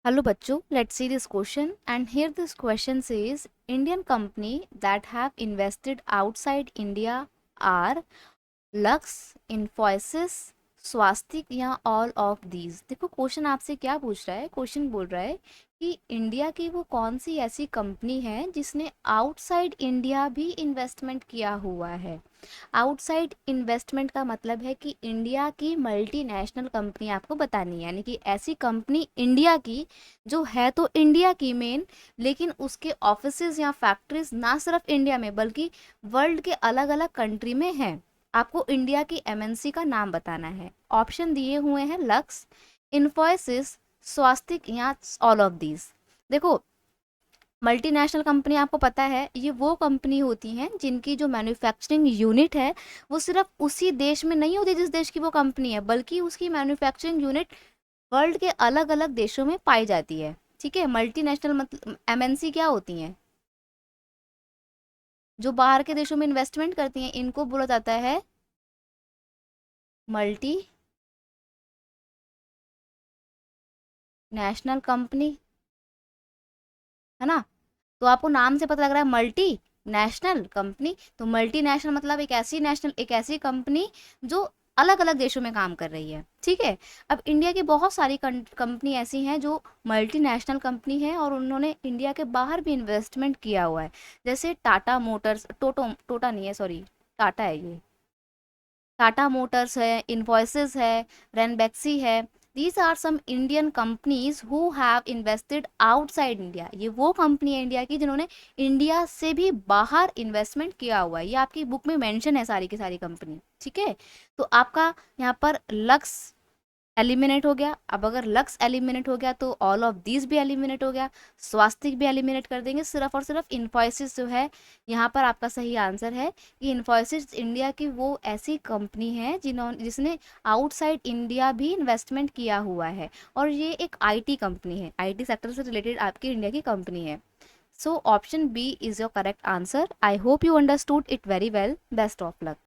Hello bachcho, let's see this question, and here this question says Indian company that have invested outside India are Lux, Infosys, Swastik या all of these. देखो question आपसे क्या पूछ रहा है। Question बोल रहा है कि इंडिया की वो कौन सी ऐसी कंपनी है जिसने आउटसाइड इंडिया भी इन्वेस्टमेंट किया हुआ है। आउटसाइड इन्वेस्टमेंट का मतलब है कि इंडिया की मल्टीनेशनल कंपनी आपको बतानी है, यानी कि ऐसी कंपनी इंडिया की जो है तो इंडिया की मेन, लेकिन उसके ऑफिसेज या फैक्ट्रीज ना सिर्फ इंडिया में बल्कि वर्ल्ड के अलग अलग कंट्री में हैं। आपको इंडिया की एमएनसी का नाम बताना है। ऑप्शन दिए हुए हैं लक्स, इन्फोसिस, स्वास्तिक या ऑल ऑफ दीज। देखो मल्टीनेशनल कंपनी आपको पता है ये वो कंपनी होती हैं जिनकी जो मैन्युफैक्चरिंग यूनिट है वो सिर्फ उसी देश में नहीं होती जिस देश की वो कंपनी है, बल्कि उसकी मैन्युफैक्चरिंग यूनिट वर्ल्ड के अलग अलग देशों में पाई जाती है। ठीक है, मल्टीनेशनल मतलब एमएनसी क्या होती हैं, जो बाहर के देशों में इन्वेस्टमेंट करती हैं, इनको बोला जाता है मल्टी नेशनल कंपनी, है ना। तो आपको नाम से पता लग रहा है मल्टी नेशनल कंपनी, तो मल्टी नेशनल मतलब एक ऐसी कंपनी जो अलग अलग देशों में काम कर रही है। ठीक है, अब इंडिया की बहुत सारी कंपनी ऐसी हैं जो मल्टीनेशनल कंपनी है और उन्होंने इंडिया के बाहर भी इन्वेस्टमेंट किया हुआ है। जैसे टाटा मोटर्स, टोटा नहीं है, सॉरी, टाटा है ये। टाटा मोटर्स है, इन्फोसिस है, रेनबेक्सी है। These are some Indian companies who have invested outside India. ये वो कंपनी है इंडिया की जिन्होंने इंडिया से भी बाहर इन्वेस्टमेंट किया हुआ है। ये आपकी बुक में मेंशन है सारी की सारी कंपनी। ठीक है, तो आपका यहाँ पर लक्स एलिमिनेट हो गया। अब अगर लक्स एलिमिनेट हो गया तो ऑल ऑफ दीज भी एलिमिनेट हो गया, स्वास्तिक भी एलिमिनेट कर देंगे। सिर्फ और सिर्फ इन्फोसिस जो है यहाँ पर आपका सही आंसर है कि इन्फोसिस इंडिया की वो ऐसी कंपनी है जिसने आउटसाइड इंडिया भी इन्वेस्टमेंट किया हुआ है, और ये एक आईटी कंपनी है, आईटी सेक्टर से रिलेटेड आपकी इंडिया की कंपनी है। So option B is your correct answer. I hope you understood it very well. Best of luck.